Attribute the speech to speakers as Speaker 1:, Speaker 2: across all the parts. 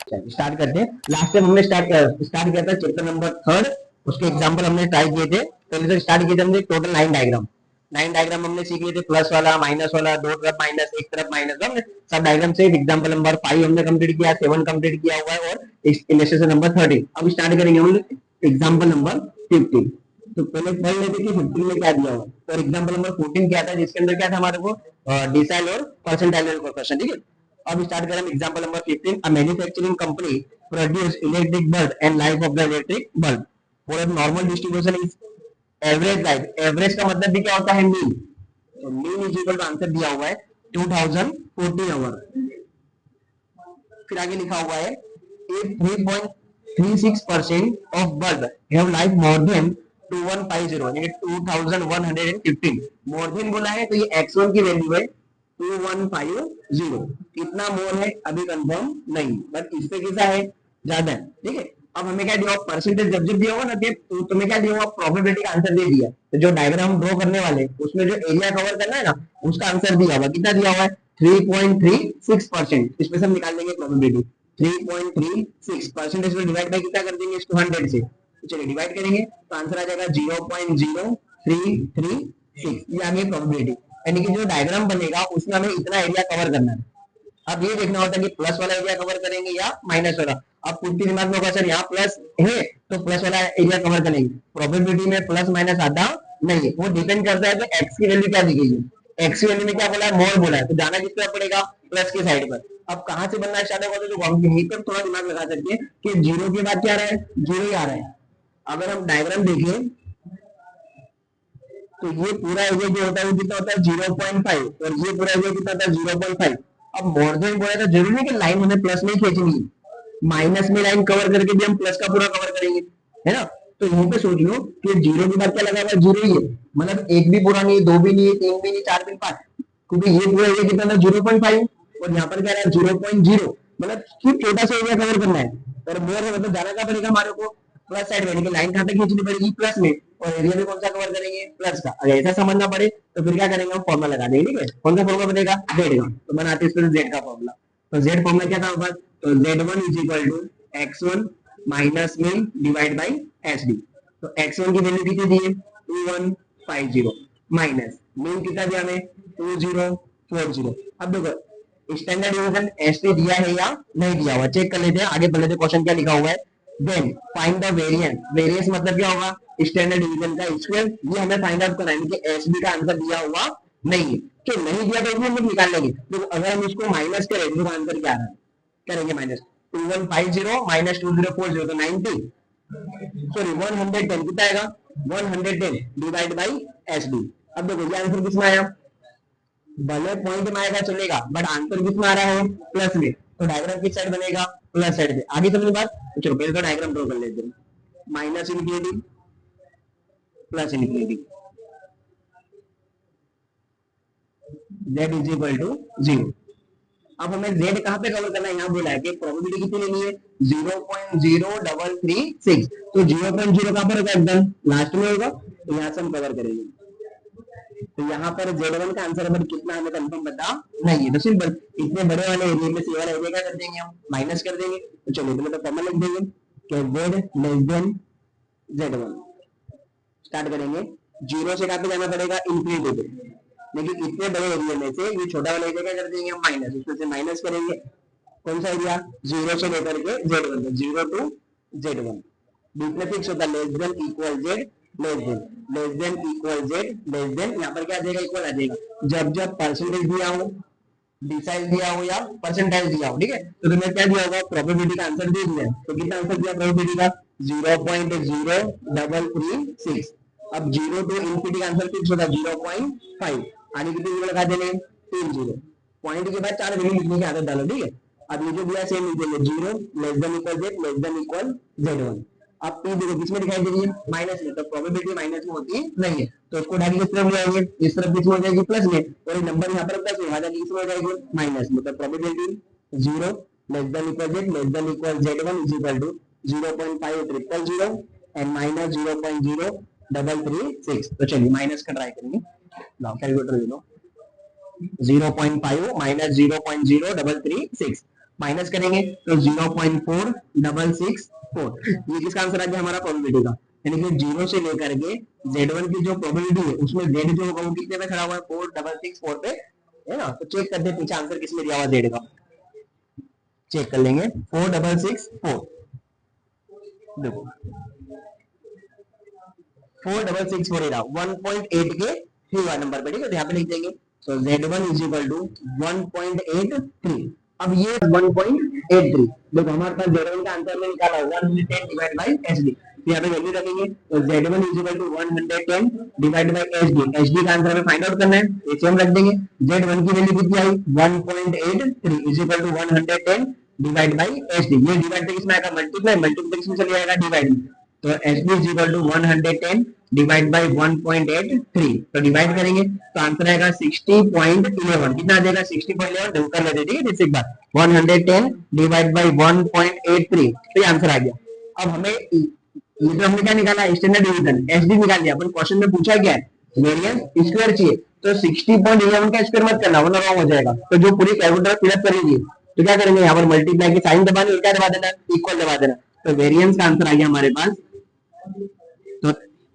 Speaker 1: Start करते हैं। Last time हमने स्टार्ट किया था चैप्टर नंबर 3, उसके एग्जांपल हमने ट्राई किए थे। पहले तो स्टार्ट किए थे हमने टोटल 9 डायग्राम हमने सीख लिए थे, प्लस वाला, माइनस वाला, दो तरफ माइनस, एक तरफ माइनस, हमने सब डायग्राम से। एग्जांपल नंबर 5 हमने कंप्लीट किया, 7 कंप्लीट किया हुआ है, और इलस्ट्रेशन नंबर 13। अब स्टार्ट करेंगे हम एग्जांपल नंबर 15। तो पहले पढ़ लेते कि 15 में क्या दिया हुआ। और एग्जांपल नंबर 14 क्या था, जिसके अंदर क्या था हमारे को डिसाइल और परसेंटाइल का क्वेश्चन, ठीक है। अब स्टार्ट करें example number 15। A manufacturing company produce electric bulb and life of the electric bulb for a normal distribution is average life. Average का मतलब भी क्या होता है, मीन। तो mean is equal to answer दिया हुआ है 2040 आवर। फिर आगे लिखा हुआ है 3.36% of bulb have life more than 2150, यानी 2115। मोर देन बोला है तो ये x1 की वैल्यू है 2150। कितना मोर है अभी कंफर्म नहीं, बट इससे कैसा है, ज्यादा है, ठीक है। अब हमें क्या दिया हुआ, परसेंटेज जब जब दिया होगा ना, तो तुम्हें क्या दिया हुआ, प्रोबेबिलिटी का आंसर दे दिया। तो जो डायग्राम ड्रॉ करने वाले उसमें जो एरिया कवर करना है ना, उसका आंसर दिया हुआ, कितना दिया हुआ है 3.36%। इसमें से हम निकाल लेंगे प्रोबेबिलिटी। 3.36 परसेंटेज में डिवाइड बाय कितना कर देंगे, 100 से। तो चलिए डिवाइड करेंगे तो आंसर आ जाएगा 0.0336। ये आ गई प्रोबेबिलिटी, यानी कि जो डायग्राम बनेगा उसमें हमें इतना एरिया कवर करना है। अब ये देखना होता है कि प्लस वाला एरिया कवर करेंगे या माइनस वाला। अब कुछ भी दिमाग में होगा सर यहाँ प्लस है तो प्लस वाला एरिया कवर करेंगे। प्रोबेबिलिटी में प्लस माइनस आता नहीं है, वो डिपेंड करता है कि एक्स की वैल्यू क्या दी गई है। एक्स की वैल्यू में क्या बोला है, मोर बोला है, तो जाना किस तरफ पड़ेगा, प्लस की साइड पर। अब कहां से बनना स्टार्ट होगा, तो हम यहीं पर थोड़ा दिमाग लगा सकते हैं कि जीरो के बाद क्या आ रहा है, जीरो ही आ रहा है। अगर हम डायग्राम देखें तो ये पूरा एरिया जो होता है वो कितना होता है 0.5, और ये पूरा एरिया कितना होता है 0.5। अब मोर देन बोला तो जरूरी नहीं कि लाइन हमें प्लस में खींचनी है, माइनस में लाइन कवर करके भी हम प्लस का पूरा कवर करेंगे, है ना। तो यहीं पे सोच लो कि जीरो के बाद क्या लगा हुआ है, जीरो ही है। मतलब एक भी पूरा नहीं है, दो भी नहीं है, तीन भी नहीं, चार भी, पांच, क्योंकि ये पूरा एरिया कितना था 0.5, और यहाँ पर क्या रहा है 0.0। मतलब सिर्फ छोटा सा एरिया कवर करना है, और मोर है मतलब जाना क्या पड़ेगा हमारे को, प्लस साइड में, यानी कि लाइन कहां तक खींचनी पड़ेगी, प्लस में। और एरिया भी कौन सा कवर करेंगे, प्लस का। अगर ऐसा समझना पड़े तो फिर क्या करेंगे, हम फॉर्मुला लगा देंगे, ठीक है। कौन सा फॉर्मुला बनेगा, जेड का। तो बनाते हैं जेड का फॉर्मुला। तो जेड फॉर्मुला क्या था हमारे पास, तो z1 is equal to x1 minus mean divide by SD. तो x1 की वैल्यू कितनी दी है 2150, माइनस मीन कितना दिया हमें 2040। अब देखो स्टैंडर्ड डिवीजन एसडी दिया है या नहीं दिया हुआ, चेक कर लेते हैं। आगे बढ़ लेते हैं, क्वेश्चन क्या लिखा हुआ है, then find the variance. Variance मतलब क्या होगा, स्टैंडर्ड डिवीजन का स्क्वायर। ये हमें फाइंड आउट करना है कि एसबी का आंसर दिया हुआ नहीं है, कि नहीं दिया तो हम लोग निकाल लेंगे। तो अगर हम इसको माइनस करें तो आंसर क्या आ रहा है, करेंगे माइनस 2150 माइनस 2040 तो 90, सॉरी 110 कितना आएगा 110 डिवाइड बाई एसडी। अब देखो ये आंसर किसमें आया, भले पॉइंट में आएगा चलेगा, बट आंसर किसमें आ रहा है, प्लस में। तो डायग्राम किस साइड बनेगा, प्लस साइड पे। आगे समझ बात, तो चलो पहले तो डायग्राम ड्रॉ कर लेते हैं। Minus infinity plus infinity, z is equal to 0। अब हमें z कहां पे कवर करना है, यहाँ बोला है कि प्रोबेबिलिटी कितनी लेनी है 0.0336। तो 0.0 कहां पर होगा, एकदम लास्ट में होगा, तो यहाँ से हम कवर करेंगे। तो यहाँ पर z1 का आंसर पर कितना हमें कंफर्म पता नहीं है, तो सिंपल इतने बड़े वाले एरिया में से वाला एरिया क्या कर देंगे, हम माइनस कर देंगे। तो चलो तो फॉर्मूला लिख देंगे कि z less then z1। Start करेंगे, जीरो से कहां पे जाना पड़ेगा, इंफिनिटी पे। लेकिन इतने बड़े एरिया में से ये छोटा वाला एरिया क्या कर देंगे हम, माइनस। उसमें से माइनस करेंगे कौन सा एरिया, जीरो से लेकर के z1 तक, जीरो टू z1। बीच में फिक्स होता है less than equal Z, less than equal Z, less then, यहाँ पर क्या आ जाएगा, इक्वल आ जाएगा। जब जब परसेंटेज दिया हो, डिसाइल दिया हो या परसेंटाइल दिया हो, ठीक है। तो तुम्हें क्या दिया होगा, प्रोबेबिलिटी का आंसर दे दिया। तो कितना आंसर दिया प्रोबेबिलिटी का 0.0336। अब जीरो टू इंफिनिटी का आंसर फिक्स होता है 0.5, आगे कितनी जीरो लगा देने, 3 जीरो। पॉइंट के बाद 4 वैल्यू लिखने की आदत डालो, ठीक है। अब ये जो दिया सेम लिख देंगे, zero less than equal Z, less than equal z1। अब पी देखो किसमें दिखाई दे रही है, माइनस में, तो प्रोबेबिलिटी माइनस में होती नहीं है। तो उसको उठा के किस तरफ ले आएंगे, इस तरफ किसमें हो जाएगी, प्लस में। और नंबर यहाँ पर प्लस में, वहां जाके किसमें हो जाएगी, माइनस में। तो probability 0 less than equal Z, less than equal z1 is equal to 0.500 and minus 0.0336। तो चलिए माइनस का ट्राई करेंगे, लाओ कैलकुलेटर ले लो। 0.5 माइनस 0.0336, माइनस करेंगे तो 0.4664, ये किसका आंसर आ गया हमारा प्रोबेबिलिटी का। यानी कि जीरो से लेकर के Z1 की जो प्रोबेबिलिटी है उसमें Z जो होगा वो कितने पे खड़ा हुआ है, 4664 पे, है ना। तो चेक करते हैं पीछे आंसर किसमें दिया हुआ Z का, चेक कर लेंगे 4664। देखो 4664 1.8 के 3 नंबर पे, ठीक है। तो यहाँ पे लिख देंगे तो Z1 इज इक्वल टू 1.83। अब ये 1.83, देखो हमारे पास Z1 का आंसर में निकाला 110 डिवाइड बाई HD, तो यहाँ पे वैल्यू रखेंगे तो Z1 is equal to 110 divide by HD का आंसर हमें फाइंड आउट करना है, ये सेम रख देंगे। Z1 की वैल्यू कितनी आई 1.83 is equal to 110 divide by HD, ये डिवाइड पे किसमें आएगा मल्टीप्लाई, मल्टीप्लाई किसमें चले जाएगा डिवाइड में, तो H B is equal to 110 divide by 1.83, तो डिवाइड करेंगे तो आंसर आएगा 60.11, कितना आ जाएगा 60.11, देखो कर लेते ठीक है एक बार, 110 डिवाइड बाई 1.83, तो ये आंसर आ गया। अब हमें ये तो हमने क्या निकाला स्टैंडर्ड डिवीजन एचडी निकाल लिया, अपन क्वेश्चन में पूछा क्या है वेरिएंस स्क्वायर चाहिए, तो 60.11 का स्क्वायर मत करना वरना रॉन्ग हो जाएगा, तो जो पूरी कैलकुलेटर फिलअप करेंगे तो क्या करेंगे यहाँ पर मल्टीप्लाई की साइन दबानी और क्या दबा देना इक्वल दबा देना, तो वेरिएंस का आंसर आ गया हमारे पास तो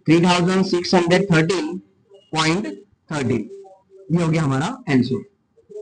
Speaker 1: 3613.13, ये हो गया हमारा आंसर।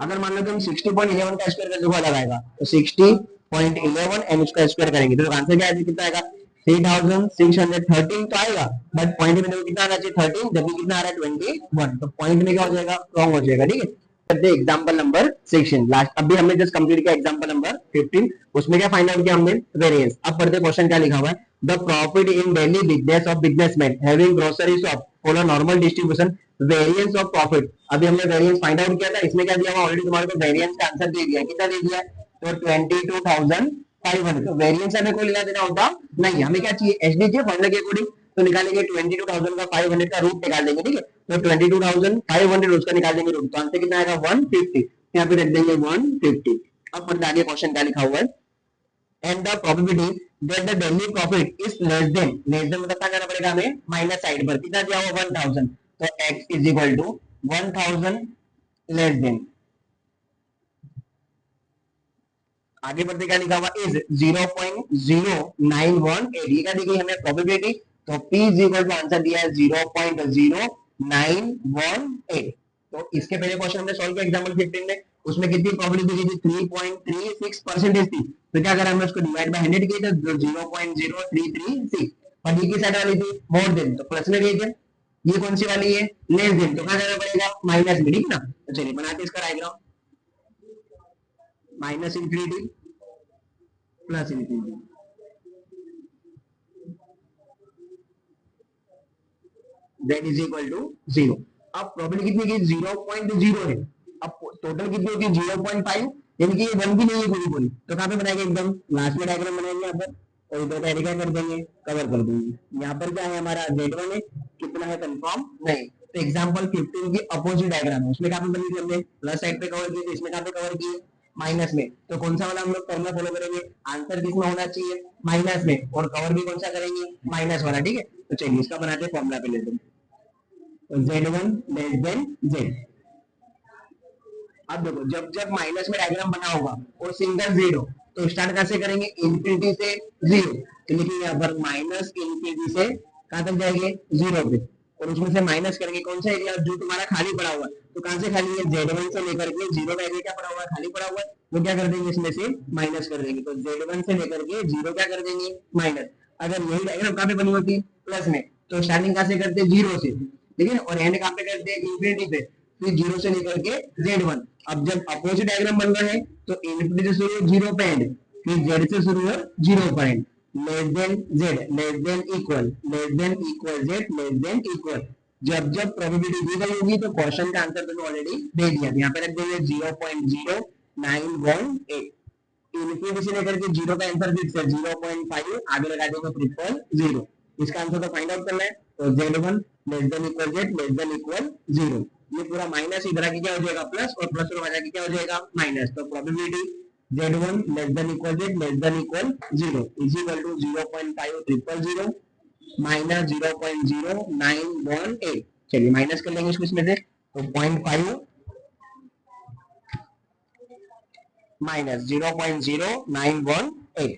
Speaker 1: अगर मान लो कि हम 60.11 का स्क्वायर करने को अलग आएगा तो 60.11 एन उसका स्क्वायर करेंगे तो आंसर क्या कितना आएगा 3613 तो आएगा, बट पॉइंट में कितना आना चाहिए 13, जबकि कितना आ रहा है 21, तो पॉइंट में क्या हो जाएगा रॉन्ग हो जाएगा, ठीक है। करते एग्जांपल नंबर 16 लास्ट, अभी हमने जस्ट कंप्लीट किया एग्जांपल नंबर 15, उसमें क्या फाइंड आउट किया हमने वेरिएंस। अब पढ़ते क्वेश्चन क्या लिखा हुआ है, the profit in daily business of businessman having grocery shop follow normal distribution variance of profit. अभी हमने वेरिएंस फाइंड आउट किया था, इसमें क्या दिया हुआ ऑलरेडी तुम्हारे को वेरिएंस का आंसर दे दिया, कितना दे दिया तो 22,500, तो वेरिएंस हमें कोई लेना देना होता नहीं, हमें क्या चाहिए एचडी चाहिए फॉर्मूला के अकॉर्डिंग, तो निकालेंगे 22,000 का 500 का रूट निकाल देंगे, ठीक है। तो 22,500 उसका निकाल देंगे रूट, तो आंसर कितना आएगा 150, यहाँ पे रख देंगे 150। अब पढ़ते आगे क्वेश्चन क्या लिखा हुआ है, and the probability that the daily profit is less than मतलब क्या करना पड़ेगा हमें माइनस साइड पर, कितना दिया हुआ 1000, तो x is equal to 1000 less than, आगे बढ़ते क्या लिखा हुआ इज 0.0918, ये क्या दी गई हमें प्रोबेबिलिटी, तो p is equal to answer दिया है 0.0918। तो इसके पहले क्वेश्चन हमने सॉल्व किया एग्जांपल 15 में, उसमें कितनी प्रोबेबिलिटी दी थी 3.36% थी, तो क्या करा हमने उसको डिवाइड बाय 100 किया तो 0.0336, और ये की साइड वाली थी मोर देन तो प्लस में गई थी, ये कौन सी वाली है लेस देन, तो कहां जाना पड़ेगा माइनस में, ठीक ना। तो चलिए बनाते इसका diagram, minus infinity plus infinity, that is equal to 0। अब प्रोबेबिलिटी कितनी की 0.0 है, अब टोटल कितनी होगी 0.5, यानी कि ये 1 भी नहीं है पूरी पूरी, तो कहां पे बनाएंगे एकदम लास्ट में डायग्राम बनाएंगे यहाँ पर, और इधर का एरिया कर देंगे कवर कर देंगे। यहाँ पर क्या है हमारा Z1 है, कितना है कंफर्म नहीं, तो एग्जांपल 15 की अपोजिट डायग्राम है, उसमें कहां पे बनी थी हमने प्लस साइड पे कवर की, इसमें कहां पे कवर की माइनस में, तो कौन सा वाला हम लोग फॉर्मूला फॉलो करेंगे, आंसर किसमें होना चाहिए माइनस में, और कवर भी कौन सा करेंगे माइनस वाला, ठीक है। तो चलिए इसका बनाते हैं फॉर्मूला पे लेते हैं, तो Z1 लेस देन Z। अब देखो जब जब माइनस में डायग्राम बना होगा और सिंगल जीरो, तो स्टार्ट कैसे करेंगे इंफिनिटी से जीरो, तो लिखिए यहाँ पर माइनस इंफिनिटी से कहां तक जाएंगे जीरो पे, और उसमें से माइनस करेंगे कौन सा एरिया जो तुम्हारा खाली पड़ा हुआ है, तो कहां से खाली है Z1 से लेकर के जीरो का एरिया क्या पड़ा हुआ है खाली पड़ा हुआ है, वो क्या कर देंगे इसमें से माइनस कर देंगे, तो Z1 से लेकर के जीरो क्या कर देंगे माइनस। अगर यही डायग्राम कहां पे बनी होती प्लस में, तो स्टार्टिंग कहां से करते जीरो से, ठीक है, और एंड कहां पे करते हैं इंफिनिटी पे, फिर जीरो से लेकर के Z1। अब जब अपोजिट डायग्राम बन रहा है तो इंफिनिटी से शुरू जीरो पे एंड, फिर Z से शुरू हो जीरो पर and, less than Z, less than equal, less than equal Z, less than equal. जब जब प्रोबेबिलिटी दी गई होगी तो क्वेश्चन का आंसर तुमने ऑलरेडी दे दिया, यहाँ पे रख देंगे 0.0918, इंफिनिटी से लेकर के जीरो का आंसर फिक्स है 0.5, आगे लगा देंगे ट्रिपल जीरो, इसका आंसर तो फाइंड आउट करना है, तो Z1 less than equal Z, less than equal zero, ये पूरा माइनस इधर आके क्या हो जाएगा प्लस, और प्लस और आगे क्या हो जाएगा माइनस, तो probability Z1 less than equal Z, less than equal zero is equal to 0.500 minus 0.0918। चलिए माइनस कर लेंगे इसको इसमें से, तो 0.5 माइनस 0.0918,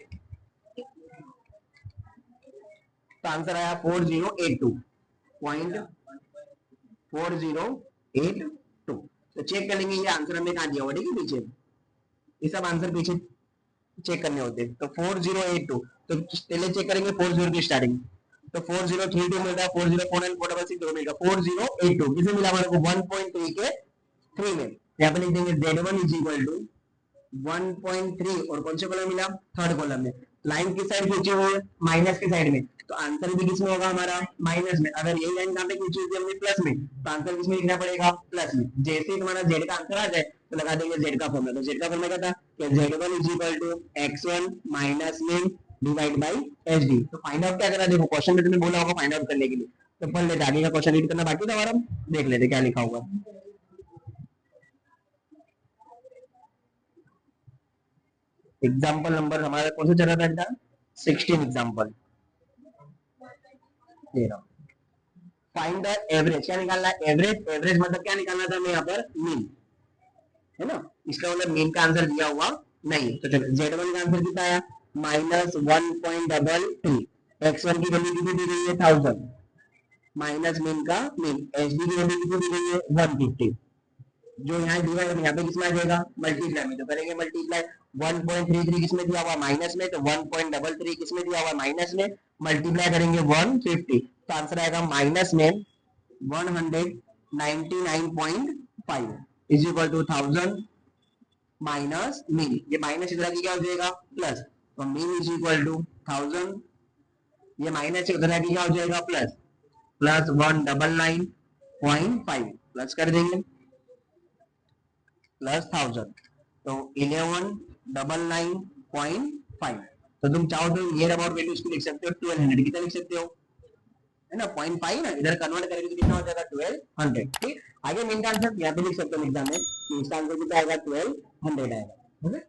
Speaker 1: तो आंसर आया 4082.4082। तो चेक कर लेंगे ये आंसर हमने कहा दिया हुआ, ठीक है, पीछे ये सब आंसर पीछे चेक करने होते हैं। तो 4082, तो पहले चेक करेंगे 40 की स्टार्टिंग, तो 4032 मिल रहा है, 4049 466 मिलेगा, 4082 किसे मिला हमारे को 1.3 के 3 में। यहाँ पे लिख देंगे Z1 इज इक्वल टू 1.3 और कौन से कॉलम मिला, थर्ड कॉलम में। लाइन किस साइड खींची हुई है, माइनस के साइड में, तो आंसर भी किसमें होगा हमारा, माइनस में। अगर यही लाइन कहां पे खींची हुई थी हमने, प्लस में, तो आंसर किसमें लिखना पड़ेगा, प्लस में। जैसे ही तुम्हारा जेड का आंसर आ जाए तो लगा देंगे जेड का फॉर्मूला। तो जेड का फॉर्मूला क्या था कि Z1 is equal to x1 minus में डिवाइड बाई HD। तो फाइंड आउट क्या करा, देखो क्वेश्चन में तुमने बोला होगा फाइंड आउट करने के लिए, तो पढ़ लेते, आगे का क्वेश्चन रीड करना बाकी था हमारा, देख लेते क्या लिखा होगा। एग्जाम्पल नंबर हमारा कौन सा चल रहा था, 16 एग्जाम्पल। फाइंड द एवरेज, क्या निकालना है, एवरेज। एवरेज मतलब क्या निकालना था हमें यहाँ पर, मीन, है ना। इसका मतलब मीन का आंसर दिया हुआ नहीं। तो चलो Z1 का आंसर कितना आया, -1.33। x1 की वैल्यू कितनी दी गई है, 1000, माइनस मीन का मीन, HD की वैल्यू कितनी दी गई है, 150। जो यहाँ डिवाइड, यहाँ पे किसमें आ जाएगा, मल्टीप्लाई में, तो करेंगे मल्टीप्लाई। 1.33 किसमें दिया हुआ, माइनस में, तो 1.33 किसमें दिया हुआ, माइनस में, मल्टीप्लाई करेंगे 150, तो आंसर आएगा माइनस में 199.5 is equal to 1000 minus mean. ये माइनस इधर की क्या हो जाएगा, प्लस, तो मीन इज इक्वल टू 1000, ये माइनस इधर की क्या हो जाएगा, प्लस, प्लस 199.5 प्लस कर देंगे, प्लस 1000, तो 1199.5। तो तुम चाहो तो ये अबाउट वैल्यू इसको लिख सकते हो 1200, कितना लिख सकते हो, है ना, 0.5 ना, इधर कन्वर्ट करेंगे तो कितना हो जाएगा 1200, ठीक। आगे मेन का आंसर यहाँ पे लिख सकते हो एग्जाम में, इसका आंसर कितना आएगा 1200 आएगा, ठीक है।